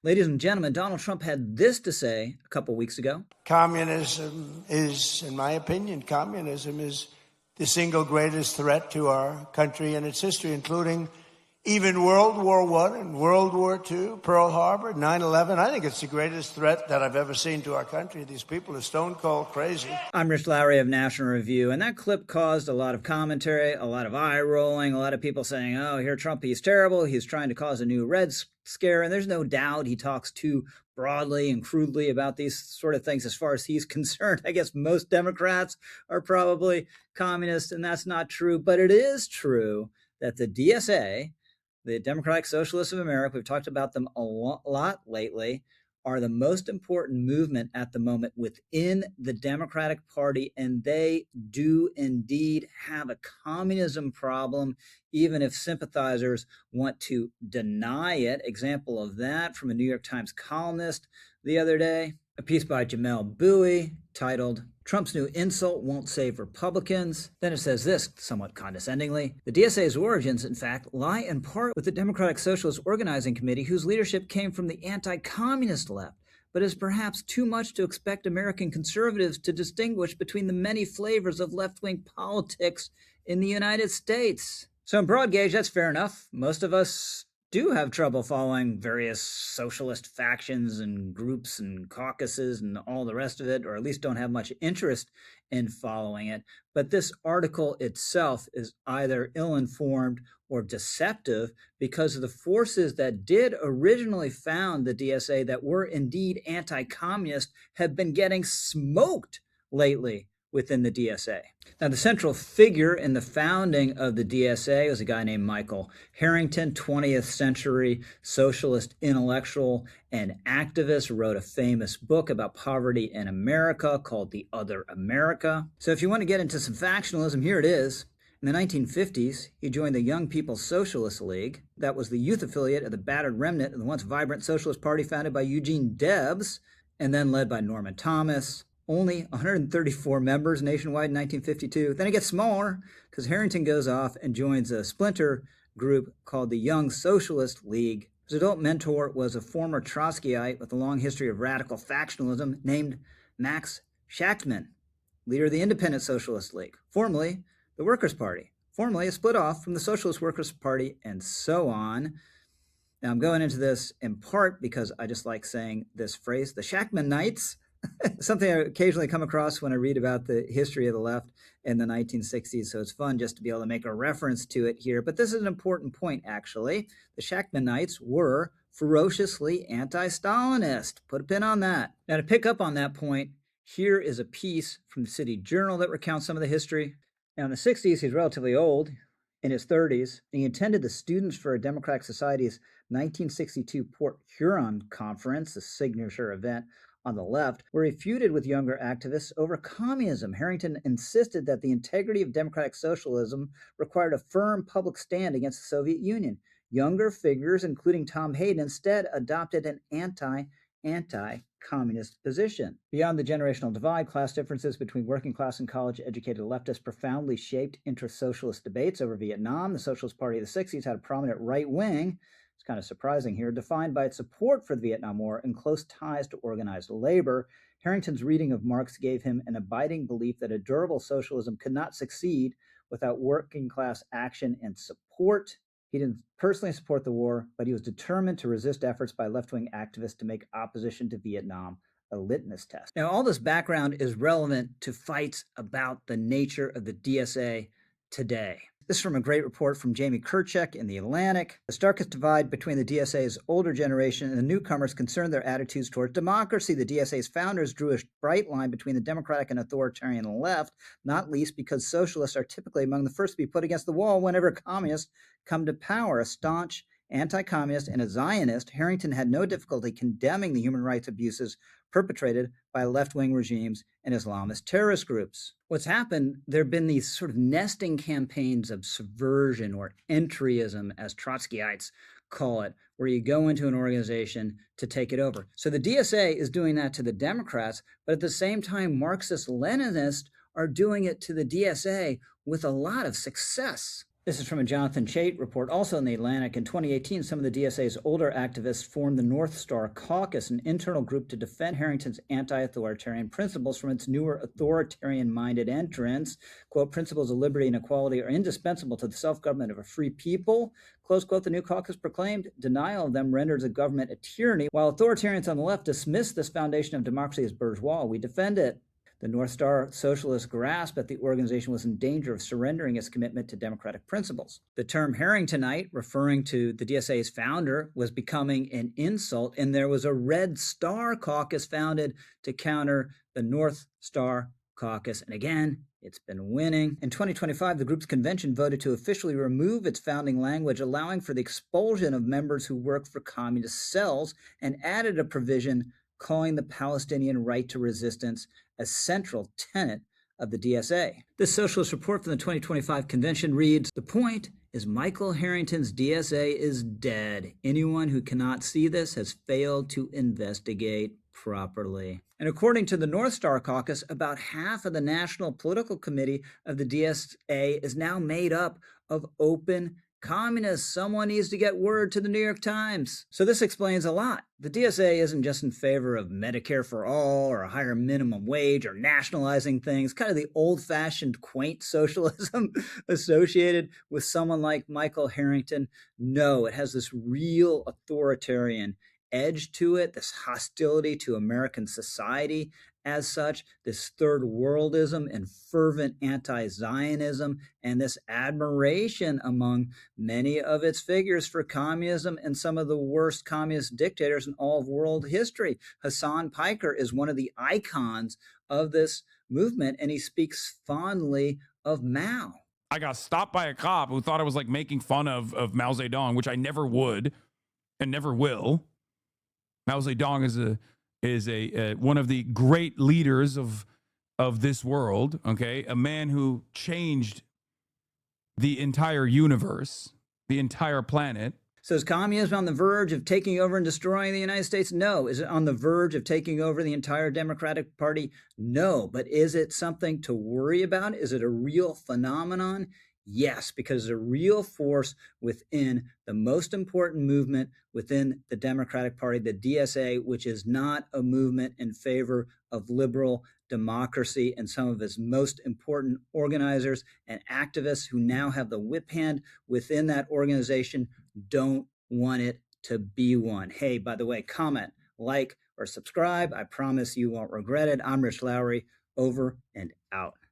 Ladies and gentlemen, Donald Trump had this to say a couple weeks ago. Communism is, in my opinion, communism is the single greatest threat to our country and its history, including even World War I and World War II, Pearl Harbor, 9/11. I think it's the greatest threat that I've ever seen to our country. These people are stone cold crazy. I'm Rich Lowry of National Review, and that clip caused a lot of commentary, a lot of eye rolling, a lot of people saying, oh, here Trump, he's terrible. He's trying to cause a new Red Scare. And there's no doubt he talks too broadly and crudely about these sort of things as far as he's concerned. I guess most Democrats are probably communists, and that's not true. But it is true that the DSA, the Democratic Socialists of America, we've talked about them a lot lately, are the most important movement at the moment within the Democratic Party, and they do indeed have a communism problem, even if sympathizers want to deny it. Example of that from a New York Times columnist the other day, a piece by Jamel Bowie titled, Trump's New Insult Won't Save Republicans. Then it says this, somewhat condescendingly, the DSA's origins, in fact, lie in part with the Democratic Socialist Organizing Committee, whose leadership came from the anti-communist left, but is perhaps too much to expect American conservatives to distinguish between the many flavors of left-wing politics in the United States. So in broad gauge, that's fair enough. Most of us do have trouble following various socialist factions and groups and caucuses and all the rest of it, or at least don't have much interest in following it. But this article itself is either ill-informed or deceptive because of the forces that did originally found the DSA that were indeed anti-communist have been getting smoked lately within the DSA. Now, the central figure in the founding of the DSA was a guy named Michael Harrington, 20th century socialist intellectual and activist, wrote a famous book about poverty in America called The Other America. So if you want to get into some factionalism, here it is. In the 1950s, he joined the Young People's Socialist League. That was the youth affiliate of the battered remnant of the once vibrant Socialist Party founded by Eugene Debs and then led by Norman Thomas. Only 134 members nationwide in 1952. Then it gets smaller because Harrington goes off and joins a splinter group called the Young Socialist League. His adult mentor was a former Trotskyite with a long history of radical factionalism named Max Shachtman, leader of the Independent Socialist League, formerly the Workers' Party, formerly a split off from the Socialist Workers' Party, and so on. Now I'm going into this in part because I just like saying this phrase, the Shachtmanites. Something I occasionally come across when I read about the history of the left in the 1960s, so it's fun just to be able to make a reference to it here. But this is an important point, actually. The Shachtmanites were ferociously anti-Stalinist. Put a pin on that. Now, to pick up on that point, here is a piece from the City Journal that recounts some of the history. Now, in the 60s, he's relatively old, in his 30s, and he attended the Students for a Democratic Society's 1962 Port Huron Conference, a signature event on the left, where he feuded with younger activists over communism. Harrington insisted that the integrity of democratic socialism required a firm public stand against the Soviet Union. Younger figures, including Tom Hayden, instead adopted an anti-communist position. Beyond the generational divide, class differences between working class and college-educated leftists profoundly shaped intra-socialist debates over Vietnam. The Socialist Party of the 60s had a prominent right wing, it's kind of surprising here, defined by its support for the Vietnam War and close ties to organized labor. Harrington's reading of Marx gave him an abiding belief that a durable socialism could not succeed without working class action and support. He didn't personally support the war, but he was determined to resist efforts by left-wing activists to make opposition to Vietnam a litmus test. Now, all this background is relevant to fights about the nature of the DSA today. This is from a great report from Jamie Kirchek in The Atlantic. The starkest divide between the DSA's older generation and the newcomers concerned their attitudes towards democracy. The DSA's founders drew a bright line between the democratic and authoritarian left, not least because socialists are typically among the first to be put against the wall whenever communists come to power. A staunch anti-communist and a Zionist, Harrington had no difficulty condemning the human rights abuses perpetrated by left-wing regimes and Islamist terrorist groups. What's happened, there have been these sort of nesting campaigns of subversion or entryism, as Trotskyites call it, where you go into an organization to take it over. So the DSA is doing that to the Democrats, but at the same time, Marxist-Leninists are doing it to the DSA with a lot of success. This is from a Jonathan Chait report, also in the Atlantic. In 2018, some of the DSA's older activists formed the North Star Caucus, an internal group to defend Harrington's anti-authoritarian principles from its newer authoritarian-minded entrants. Quote, principles of liberty and equality are indispensable to the self-government of a free people. Close quote, the new caucus proclaimed denial of them renders a government a tyranny. While authoritarians on the left dismiss this foundation of democracy as bourgeois, we defend it. The North Star Socialists grasped that the organization was in danger of surrendering its commitment to democratic principles. The term Harringtonite, referring to the DSA's founder, was becoming an insult, and there was a Red Star Caucus founded to counter the North Star Caucus. And again, it's been winning. In 2025, the group's convention voted to officially remove its founding language, allowing for the expulsion of members who worked for communist cells, and added a provision calling the Palestinian right to resistance a central tenet of the DSA. This socialist report from the 2025 convention reads, the point is Michael Harrington's DSA is dead. Anyone who cannot see this has failed to investigate properly. And according to the North Star Caucus, about half of the National Political Committee of the DSA is now made up of open communists. Someone needs to get word to the New York Times. So this explains a lot. The DSA isn't just in favor of Medicare for all or a higher minimum wage or nationalizing things, kind of the old-fashioned quaint socialism associated with someone like Michael Harrington. No, it has this real authoritarian edge to it, this hostility to American society as such, this third worldism and fervent anti-Zionism, and this admiration among many of its figures for communism and some of the worst communist dictators in all of world history. Hassan Piker is one of the icons of this movement, and he speaks fondly of Mao. I got stopped by a cop who thought I was like making fun of Mao Zedong, which I never would and never will. Mao Zedong is a one of the great leaders of this world, okay? A man who changed the entire universe, the entire planet. So is communism on the verge of taking over and destroying the United States? No. Is it on the verge of taking over the entire Democratic Party? No. But is it something to worry about? Is it a real phenomenon? Yes, because it's a real force within the most important movement within the Democratic Party, the DSA, which is not a movement in favor of liberal democracy, and some of its most important organizers and activists who now have the whip hand within that organization don't want it to be one. Hey, by the way, comment, like, or subscribe. I promise you won't regret it. I'm Rich Lowry, over and out.